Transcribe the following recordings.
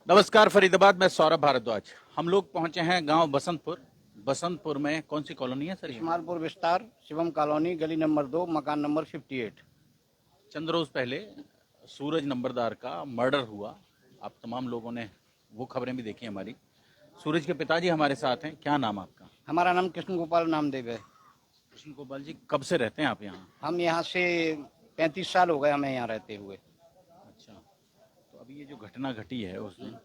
नमस्कार फरीदाबाद में सौरभ भारद्वाज। हम लोग पहुंचे हैं गांव बसंतपुर। बसंतपुर में कौन सी कॉलोनी है सर? इस्मालपुर विस्तार, शिवम कॉलोनी, गली नंबर 2, मकान नंबर 58। चंद रोज पहले सूरज नंबरदार का मर्डर हुआ। आप तमाम लोगों ने वो खबरें भी देखी हमारी। सूरज के पिताजी हमारे साथ हैं। क्या नाम आपका? हमारा नाम कृष्ण गोपाल नामदेव है। कृष्ण गोपाल जी, कब से रहते हैं आप यहाँ? हम यहाँ से 35 साल हो गए हमें यहाँ रहते हुए। अच्छा, तो अभी ये जो घटना घटी है उस दिन,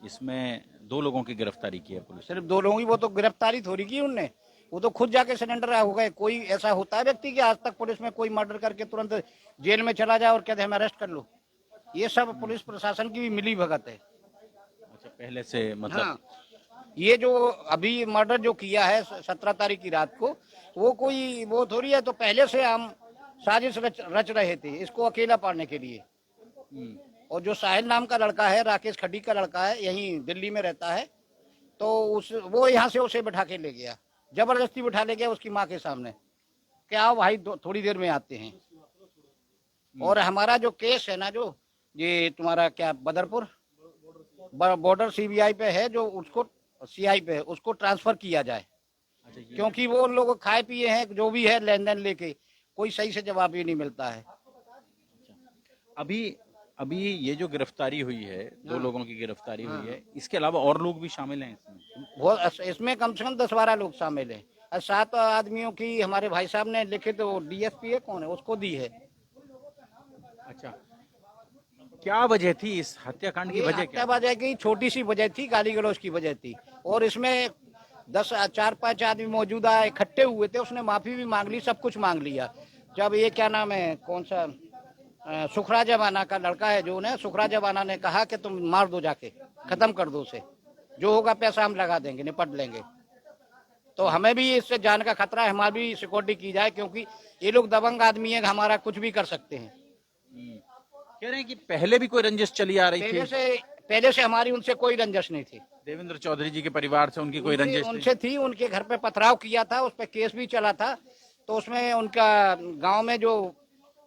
इसमें 2 लोगों की गिरफ्तारी की है पुलिस। सिर्फ 2 लोगों की, वो तो गिरफ्तारी थोड़ी की उनने, वो तो खुद जाके सरेंडर हो गए। कोई ऐसा होता है व्यक्ति कि आज तक पुलिस में कोई मर्डर करके तुरंत जेल में चला जाए और कहते हमें अरेस्ट कर लो? ये सब पुलिस प्रशासन की भी मिली भगत है। अच्छा, पहले से मतलब? हाँ, ये जो अभी मर्डर जो किया है 17 तारीख की रात को, वो कोई वो थोड़ी है। तो पहले से हम साजिश रच रहे थे इसको अकेला पाड़ने के लिए। और जो साहिल नाम का लड़का है, राकेश खड्डी का लड़का है, यहीं दिल्ली में रहता है, तो वो यहाँ से उसे बैठा के ले गया, जबरदस्ती बैठा ले गया उसकी माँ के सामने, क्या आओ भाई थोड़ी देर में आते हैं। और हमारा जो केस है ना, जो ये तुम्हारा क्या बदरपुर बॉर्डर सीबीआई पे है, जो उसको सीआई पे है, उसको ट्रांसफर किया जाए। अच्छा, क्योंकि वो लोग खाए पिए हैं, जो भी है लेन देन लेके कोई सही से जवाब ही नहीं मिलता है। अभी अभी ये जो गिरफ्तारी हुई है, 2 लोगों की गिरफ्तारी हुई है, इसके अलावा और लोग भी शामिल हैं इसमें? वो इसमें कम से कम 10-12 लोग शामिल हैं। और 7 आदमियों की हमारे भाई साहब ने लिखित, वो डीएसपी है कौन है, उसको दी है। अच्छा, क्या वजह थी इस हत्याकांड की? वजह क्या? वजह की छोटी सी वजह थी, गाली गलौज की वजह थी। और इसमें 4-5 आदमी मौजूदा इकट्ठे हुए थे, उसने माफी भी मांग ली, सब कुछ मांग लिया। जब ये क्या नाम है, कौन सा सुखराजा बाना का लड़का है, जो ने सुखराजा बाना ने कहा कि तुम मार दो, जाके खत्म कर दो उसे, जो होगा पैसा हम लगा देंगे, निपट लेंगे। तो हमें भी इससे जान का खतरा है, हमारी भी सिक्योरिटी की जाए, क्योंकि ये लोग दबंग आदमी है, हमारा कुछ भी कर सकते हैं। कह रहे हैं कि पहले भी कोई रंजिश चली आ रही थी। पहले से हमारी उनसे कोई रंजिश नहीं थी। देवेंद्र चौधरी जी के परिवार से उनकी कोई रंजिश उनसे थी, उनके घर पे पथराव किया था, उस पर केस भी चला था। तो उसमें उनका गांव में जो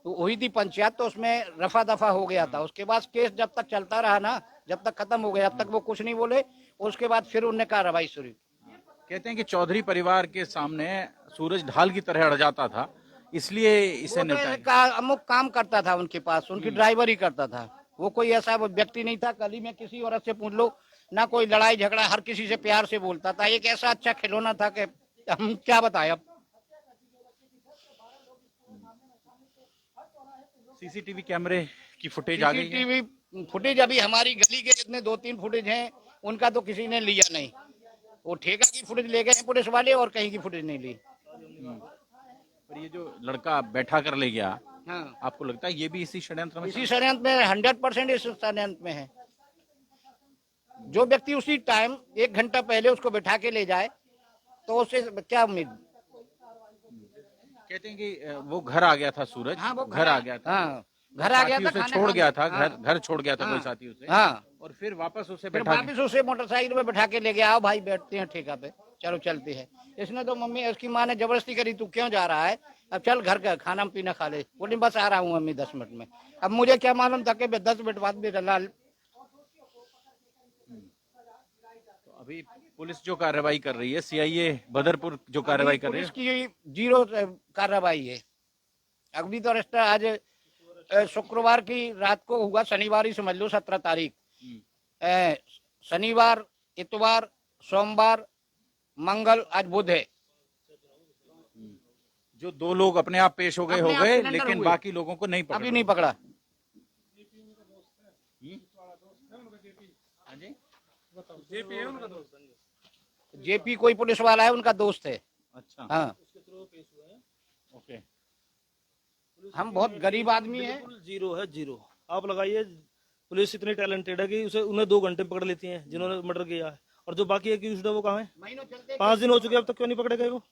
हुई थी पंचायत, तो उसमें रफा दफा हो गया था। उसके बाद केस जब तक चलता रहा ना, जब तक खत्म हो गया, जब तक वो कुछ नहीं बोले, उसके बाद फिर उनने कार्रवाई शुरू। कहते हैं कि चौधरी परिवार के सामने सूरज ढाल की तरह अड़ जाता था, इसलिए इसे निपटाया। अमुक काम करता था उनके पास, उनकी ड्राइवर ही करता था। वो कोई ऐसा व्यक्ति नहीं था, गली में किसी औरत से पूछ लो ना, कोई लड़ाई झगड़ा, हर किसी से प्यार से बोलता था। एक ऐसा अच्छा खिलौना था कि हम क्या बताएं अब। सीसीटीवी कैमरे की फुटेज आ गई है? सीसीटीवी फुटेज अभी हमारी गली के जितने 2-3 फुटेज हैं, उनका तो किसी ने लिया नहीं। वो ठेका की फुटेज ले गए पुलिस वाले, और कहीं की फुटेज नहीं ली। पर ये जो लड़का बैठा कर ले गया, हाँ, आपको लगता है ये भी इसी षड्यंत्र में? इसी षड्यंत्र में 100% इस षड्यंत्र में है। जो व्यक्ति उसी टाइम 1 घंटा पहले उसको बैठा के ले जाए, तो उससे क्या उम्मीद। कहते हैं कि वो घर आ गया था सूरज। हाँ, वो घर आ गया था। हाँ, घर आ गया था, उसे छोड़ गया था। हाँ, घर छोड़ गया था कोई साथी उसे। हाँ, और फिर वापस उसे फिर बैठा वापिस उसे मोटरसाइकिल में बैठा के ले गया, आओ भाई बैठते हैं ठेका पे, चलो चलते हैं। इसने तो मम्मी, उसकी माँ ने जबरदस्ती करी, तू क्यों जा रहा है, अब चल घर का खाना पीना खा ले। बोली बस आ रहा हूँ मम्मी 10 मिनट में। अब मुझे क्या मालूम था कि 10 मिनट बाद भी लाल। तो अभी पुलिस जो कार्रवाई कर रही है, सीआईए बदरपुर जो कार्रवाई कर रही है, पुलिस की 0 कार्रवाई है। अभी तो अरेस्ट आज शुक्रवार की रात को हुआ, शनिवार ही समझ लो, 17 तारीख। शनिवार, इतवार, सोमवार, मंगल, आज बुध है। जो 2 लोग अपने आप पेश हो गए, लेकिन बाकी लोगों को नहीं पकड़ा। अभी नहीं पकड़ा। जेपी है उनका दोस्त। जेपी कोई पुलिस वाला है, उनका दोस्त है। अच्छा, हाँ, ओके। हम बहुत गरीब आदमी हैं। जीरो है, जीरो। आप लगाइए, पुलिस इतनी टैलेंटेड है कि उन्हें 2 घंटे पकड़ लेती है जिन्होंने मर्डर किया है। और जो बाकी एक्यूज्ड है वो कहाँ है? 5 दिन हो चुके, अब तक क्यों नहीं पकड़े गए वो?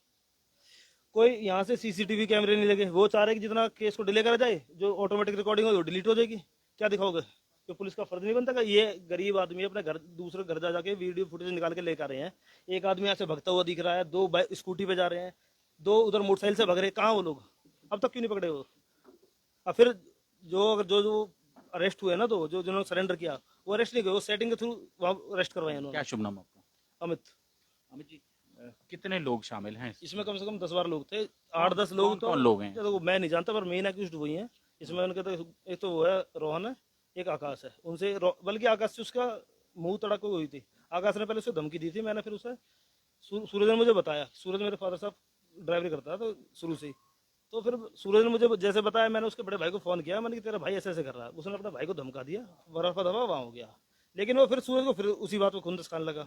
कोई यहाँ से सीसीटीवी कैमरे नहीं लगे। वो चाह रहे कि जितना केस को डिले करा जाए, जो ऑटोमेटिक रिकॉर्डिंग हो वो डिलीट हो जाएगी। क्या दिखाओगे? तो पुलिस का फर्ज नहीं बनता का? ये गरीब आदमी अपने घर, दूसरे घर जा जाके वीडियो फुटेज निकाल के लेकर आ रहे हैं। एक आदमी यहाँ से भगता हुआ दिख रहा है, 2 स्कूटी पे जा रहे हैं, 2 उधर मोटरसाइकिल से भग रहे हैं। कहाँ वो लोग? अब तक क्यों नहीं पकड़े वो? और फिर जो अरेस्ट हुए ना, तो जो जिन्होंने सरेंडर किया वो अरेस्ट नहीं हुए, वो सेटिंग के थ्रू वहाँ अरेस्ट करवाए क्या उन्होंने। शुभ नाम आपका? अमित। अमित जी, कितने लोग शामिल हैं इसमें कम से कम 10-12 लोग थे, 8-10 लोग तो कौन लोग हैं? तो मैं नहीं जानता, पर मेन एक्यूज्ड वही हैं इसमें। उनके तो एक तो वो है रोहन है, एक आकाश है। उनसे बल्कि आकाश से उसका मुंह तड़क हुई थी। आकाश ने पहले उसे धमकी दी थी, मैंने फिर उसे सूरज ने मुझे बताया, सूरज मेरे फादर साहब ड्राइवरी करता है तो शुरू से ही, तो फिर सूरज ने मुझे जैसे बताया, मैंने उसके बड़े भाई को फोन किया, मैंने कि तेरा भाई ऐसे ऐसे कर रहा है। उसने अपने भाई को धमका दिया, रफा दफा वहाँ हो गया। लेकिन वो फिर सूरज को फिर उसी बात को खुंदस खाने लगा।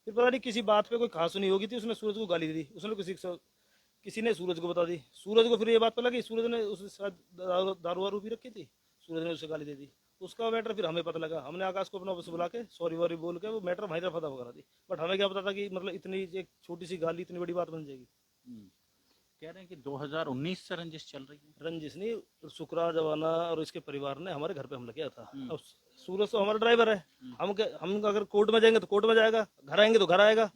फिर पता नहीं किसी बात पे कोई खास सुनी होगी थी, उसने सूरज को गाली दी, उसने किसी ने सूरज को बता दी। सूरज को फिर ये बात पता लगी, सूरज ने उसके साथ दारू वारू भी रखी थी, सूरज ने उसे गाली दे दी। उसका मैटर फिर हमें पता लगा, हमने आकाश को अपना ऑफिस बुला के सॉरी वॉरी बोल के वो मैटर वहीं दफा दफा करा दी। बट हमें क्या पता था कि मतलब इतनी एक छोटी सी गाली इतनी बड़ी बात बन जाएगी। कह रहे हैं कि 2019 से रंजिश चल रही है। रंजिश नहीं, शुक्रा जवाना और इसके परिवार ने हमारे घर पे हमला किया था। अब सूरज तो हमारा ड्राइवर है, हम अगर कोर्ट में जाएंगे तो कोर्ट में जाएगा, घर आएंगे तो घर आएगा।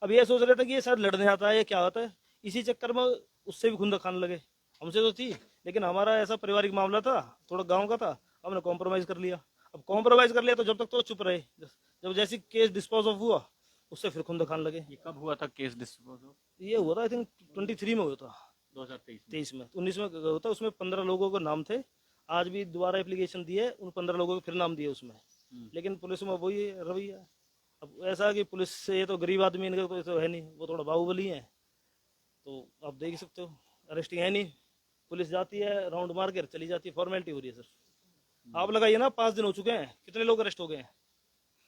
अब ये सोच रहे थे कि ये शायद लड़ने आता है, ये क्या होता है, इसी चक्कर में उससे भी खुंदा खाने लगे। हमसे तो थी, लेकिन हमारा ऐसा पारिवारिक मामला था, थोड़ा गाँव का था, हमने कॉम्प्रोमाइज कर लिया। अब कॉम्प्रोमाइज कर लिया तो जब तक तो चुप रहे, जब जैसी केस डिस्पोज ऑफ हुआ उससे फिर खुंदा खाने लगे। ये कब हुआ था केस डिस्पोज? ये हुआ था आई थिंक 23 में हुआ था, 2023 में 19 में होता। उसमें 15 लोगों के नाम थे, आज भी दोबारा एप्लीकेशन दिए, उन 15 लोगों के फिर नाम दिए उसमें। लेकिन पुलिस में वही रवैया। अब ऐसा कि पुलिस से ये तो गरीब आदमी, इनका तो ऐसा है नहीं, वो थोड़ा बाहुबली है, तो आप देख सकते हो। अरेस्टिंग है नहीं, पुलिस जाती है राउंड मार कर चली जाती है, फॉर्मेलिटी हो रही है सर। आप लगाइए ना, 5 दिन हो चुके हैं, कितने लोग अरेस्ट हो गए हैं।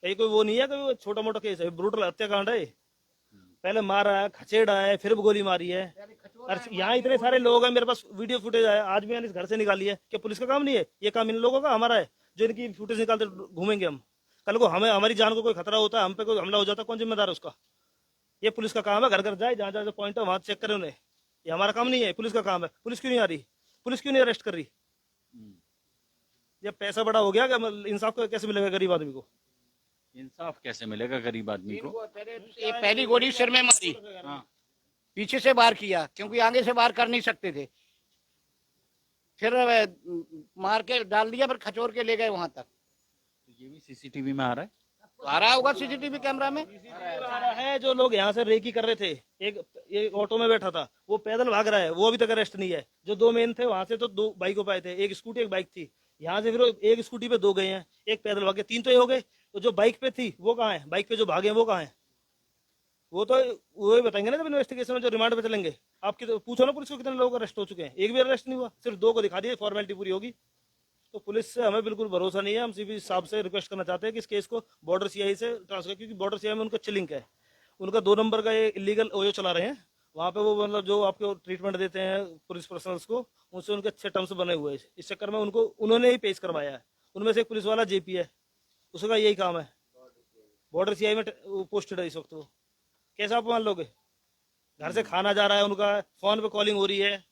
यही कोई वो नहीं है कि छोटा मोटा केस है, ब्रूटल हत्याकांड है। पहले मारा है, खचेड़ा है, फिर गोली मारी है। यहाँ इतने सारे लोग हैं, मेरे पास वीडियो फुटेज है, आज भी मैंने इस घर से निकाली है। क्या पुलिस का काम नहीं है? ये काम इन लोगों का, हमारा है, जो इनकी फुटेज निकालते घूमेंगे हम। कल को हमें हमारी जान को कोई खतरा होता है, हम पे कोई हमला हो जाता है, कौन जिम्मेदार है उसका? ये पुलिस का काम है, घर घर जाए, जहाँ जहाँ पॉइंट है वहां चेक करें उन्हें। ये हमारा काम नहीं है, पुलिस का काम है। पुलिस क्यों नहीं आ रही? पुलिस क्यों नहीं अरेस्ट कर रही? ये पैसा बड़ा हो गया, इंसाफ कैसे मिलेगा गरीब आदमी को? इंसाफ कैसे मिलेगा गरीब आदमी को? ये पहली गोली सिर में मारी, पीछे से वार किया, क्योंकि आगे से वार कर नहीं सकते थे। फिर मार के डाल दिया, फिर खचोर के ले गए वहां तक। तो ये भी सीसीटीवी में आ रहा है? आ रहा होगा सीसीटीवी कैमरा में। आ रहा है, जो लोग यहाँ से रेकी कर रहे थे, एक ऑटो में बैठा था, वो पैदल भाग रहा है, वो अभी तक अरेस्ट नहीं है। जो 2 मेन थे वहां से तो 2 बाइकों पे आए थे, एक स्कूटी एक बाइक थी। यहाँ से फिर एक स्कूटी पे 2 गए हैं, एक पैदल भागे, 3 तो ये हो गए। तो जो बाइक पे थी वो कहाँ है? बाइक पे जो भागे हैं वो कहाँ है? वो तो वो ही बताएंगे ना जब इन्वेस्टिगेशन में, जो रिमांड पे चलेंगे। आप पूछो ना पुलिस को कितने लोग अरेस्ट हो चुके हैं, एक भी अरेस्ट नहीं हुआ, सिर्फ 2 को दिखा दिया, फॉर्मेलिटी पूरी होगी। तो पुलिस से हमें बिल्कुल भरोसा नहीं है। हम सीपी साहब से रिक्वेस्ट करना चाहते हैं कि इस केस को बॉर्डर सीआई से ट्रांसफर, क्योंकि बॉर्डर सीआई में उनका चिलिंक है, उनका 2 नंबर का ये इलीगल ओयो चला रहे हैं वहाँ पे। वो मतलब जो आपको ट्रीटमेंट देते हैं पुलिस पर्सनल्स को, उनसे उनके अच्छे टर्म्स बने हुए हैं। इस चक्कर में उन्होंने ही पेश करवाया है। उनमें से एक पुलिस वाला जेपी है, उसका यही काम है, बॉर्डर सीआई में पोस्टेड है इस वक्त। वो कैसे आप मान लोगे? घर से खाना जा रहा है उनका, फोन पे कॉलिंग हो रही है।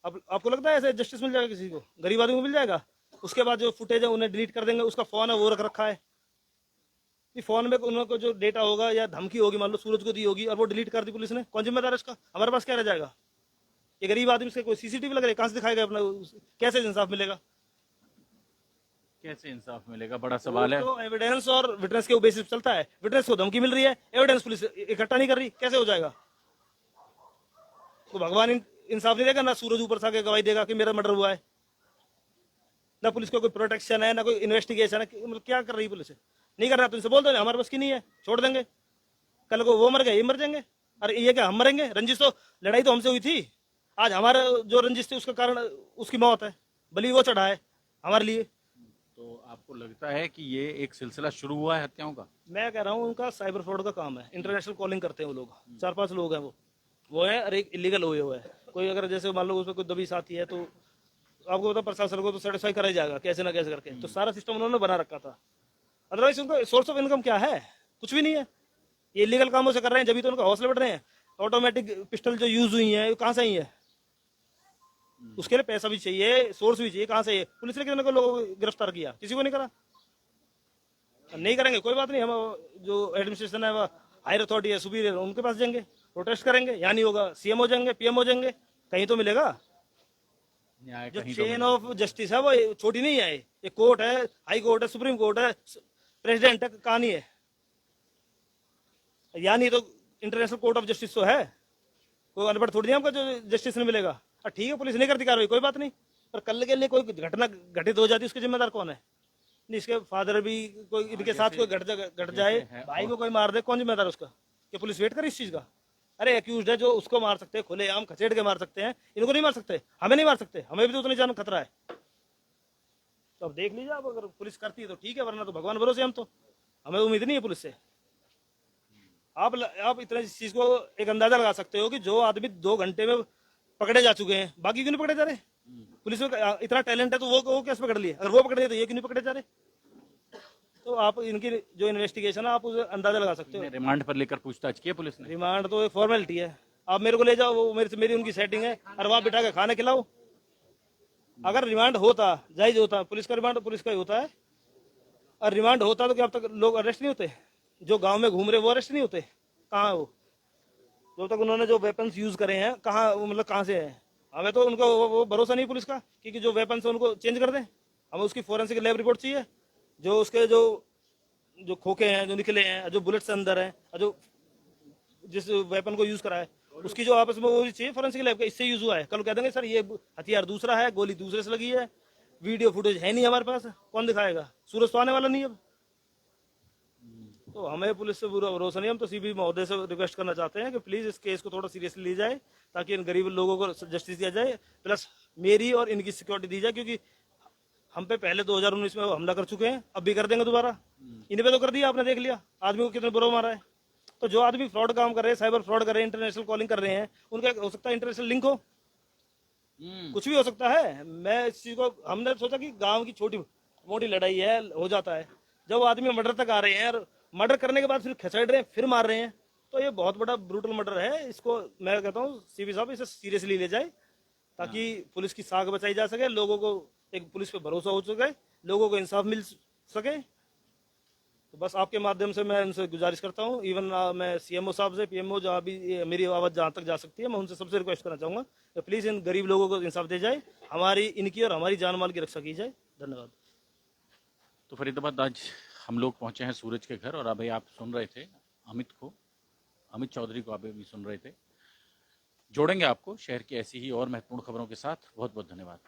अब आपको लगता है ऐसे जस्टिस मिल जाएगा किसी को? गरीब आदमी को मिल जाएगा? उसके बाद जो फुटेज है उन्हें डिलीट कर देंगे, उसका फोन है वो रख रखा है। फोन में उनको जो डेटा होगा या धमकी होगी, मान लो सूरज को दी होगी, और वो डिलीट कर दी पुलिस ने, कौन जिम्मेदार है इसका? हमारे पास क्या रह जाएगा? ये गरीब आदमी से कोई सीसीटीवी लग रहा है, कहां से दिखाएगा अपना? कैसे इंसाफ मिलेगा? कैसे इंसाफ मिलेगा, बड़ा सवाल है। तो एविडेंस और विटनेस के बेसिस चलता है। विटनेस को धमकी मिल रही है, एविडेंस पुलिस इकट्ठा नहीं कर रही, कैसे हो जाएगा? तो भगवान इंसाफ नहीं देगा ना, सूरज ऊपर से आके गवाही देगा कि मेरा मर्डर हुआ है। ना पुलिस को कोई प्रोटेक्शन है, ना कोई इन्वेस्टिगेशन है। मतलब क्या कर रही पुलिस? नहीं कर रहा तो इनसे बोल दो हमारे पास की नहीं है, छोड़ देंगे। कल को वो मर गए, ये मर जाएंगे। अरे ये क्या हम मरेंगे? रंजिश तो लड़ाई तो हमसे हुई थी, आज हमारे जो रंजिश थी उसका कारण उसकी मौत है, बलि वो चढ़ा है हमारे लिए। तो आपको लगता है कि ये एक सिलसिला शुरू हुआ है हत्याओं का? मैं कह रहा हूँ उनका साइबर फ्रॉड का काम है, इंटरनेशनल कॉलिंग करते हैं वो लोग। 4-5 लोग हैं वो है, और एक इलीगल हुए है। कोई अगर जैसे मान लो उसमें कोई दबी साथी है, तो आपको पता प्रशासन को तो सेटिस्फाई करा ही जाएगा कैसे ना कैसे करके। तो सारा सिस्टम उन्होंने बना रखा था। अदरवाइज उनका सोर्स ऑफ इनकम क्या है? कुछ भी नहीं है। ये इलीगल कामों से कर रहे हैं, जब तो उनका हौसले बढ़ रहे हैं। ऑटोमेटिक पिस्टल जो यूज हुई है कहाँ से आई है? उसके लिए पैसा भी चाहिए, सोर्स भी चाहिए, कहाँ से? पुलिस ने कितने को लोगों को गिरफ्तार किया? किसी को नहीं करा। नहीं करेंगे कोई बात नहीं, हम जो एडमिनिस्ट्रेशन है, हायर अथॉरिटी है, सुपीरियर, उनके पास जाएंगे, प्रोटेस्ट करेंगे। यहाँ नहीं होगा, सीएम हो जाएंगे, पीएम हो जाएंगे, कहीं तो मिलेगा। न्याय जो कहीं तो चेन ऑफ जस्टिस है वो छोटी नहीं है। ये कोर्ट है, हाई कोर्ट है, सुप्रीम कोर्ट है, प्रेसिडेंट है, कहानी है। यानी तो इंटरनेशनल कोर्ट ऑफ जस्टिस तो है, कोई अनपढ़ थोड़ी नहीं हमको जो जस्टिस नहीं मिलेगा। ठीक है, पुलिस नहीं करती कार्रवाई, कोई बात नहीं, पर कल के लिए कोई घटना घटित हो जाती है, उसके जिम्मेदार कौन है? नहीं, इसके फादर भी कोई इनके साथ कोई घट जाए, भाई को कोई मार दे, कौन जिम्मेदार उसका? कि पुलिस वेट करे इस चीज का? अरे एक्यूज है जो उसको मार सकते हैं, खुले आम खसेड़ के मार सकते हैं, इनको नहीं मार सकते, हमें नहीं मार सकते, हमें भी तो उतनी जान खतरा है। तो अब देख लीजिए आप, अगर पुलिस करती है तो ठीक है, वरना तो भगवान भरोसे हम तो, हमें उम्मीद नहीं है पुलिस से। आप इतने इस चीज को एक अंदाजा लगा सकते हो कि जो आदमी 2 घंटे में पकड़े जा चुके हैं, बाकी क्यों नहीं पकड़े जा रहे? पुलिस में इतना टैलेंट है तो वो कैसे पकड़ लिए? अगर वो पकड़ लिए तो ये क्यों नहीं पकड़े जा रहे? तो आप इनकी जो इन्वेस्टिगेशन है आप उसे अंदाजा लगा सकते हो। रिमांड पर लेकर पूछताछ की है पुलिस ने? रिमांड तो एक फॉर्मेलिटी है, आप मेरे को ले जाओ, वो मेरी उनकी सेटिंग है, और वहां बिठा के खाने खिलाओ। अगर रिमांड होता, जायज होता, पुलिस का रिमांड पुलिस का ही होता है, और रिमांड होता तो क्या अब तक लोग अरेस्ट नहीं होते? जो गांव में घूम रहे वो अरेस्ट नहीं होते? कहाँ है वो? जब तक उन्होंने जो वेपन्स यूज करे हैं, कहाँ मतलब कहाँ से है? हमें तो उनका वो भरोसा नहीं पुलिस का, क्योंकि जो वेपन्स है उनको चेंज कर दें। हमें उसकी फोरेंसिक लैब रिपोर्ट चाहिए, जो उसके जो खोखे हैं, जो निकले हैं, जो बुलेट्स अंदर हैं, जो जिस वेपन को यूज करा है, उसकी जो आपस में वो चाहिए फोरेंसिक लैब का, इससे यूज हुआ है। कल कह देंगे सर ये हथियार दूसरा है, गोली दूसरे से लगी है, वीडियो फुटेज है नहीं हमारे पास, कौन दिखाएगा? सूरज तो आने वाला नहीं अब। तो हमें पुलिस से पूरा भरोसा नहीं। हम तो सीबी महोदय से रिक्वेस्ट करना चाहते हैं कि प्लीज इस केस को थोड़ा सीरियसली ली जाए, ताकि इन गरीब लोगों को जस्टिस दिया जाए, प्लस मेरी और इनकी सिक्योरिटी दी जाए, क्योंकि हम पे पहले 2019 में हमला कर चुके हैं, अब भी कर देंगे दोबारा। इन पे तो कर दिया, आपने देख लिया आदमी को कितने बुरा मारा है। तो जो आदमी फ्रॉड काम कर रहे हैं, साइबर फ्रॉड कर रहे हैं, इंटरनेशनल कॉलिंग कर रहे हैं, उनका हो सकता है इंटरनेशनल लिंक हो, कुछ भी हो सकता है। मैं इस चीज को, हमने सोचा कि गांव की छोटी मोटी लड़ाई है, हो जाता है। जब आदमी मर्डर तक आ रहे हैं और मर्डर करने के बाद फिर खसेड़ रहे हैं, फिर मार रहे हैं, तो ये बहुत बड़ा ब्रूटल मर्डर है। इसको मैं कहता हूँ सीबी साहब इसे सीरियसली ले जाए, ताकि पुलिस की साख बचाई जा सके, लोगों को एक पुलिस पे भरोसा हो सके, लोगों को इंसाफ मिल सके। तो बस आपके माध्यम से मैं उनसे गुजारिश करता हूँ, इवन मैं सीएमओ साहब से, पीएमओ, जहाँ भी मेरी आवाज़ जहाँ तक जा सकती है, मैं उनसे सबसे रिक्वेस्ट करना चाहूँगा कि प्लीज़ इन गरीब लोगों को इंसाफ दे जाए, हमारी इनकी और हमारी जान माल की रक्षा की जाए। धन्यवाद। तो फरीदाबाद आज हम लोग पहुंचे हैं सूरज के घर, और अभी आप सुन रहे थे अमित चौधरी को आप भी सुन रहे थे। जोड़ेंगे आपको शहर की ऐसी ही और महत्वपूर्ण खबरों के साथ। बहुत बहुत धन्यवाद।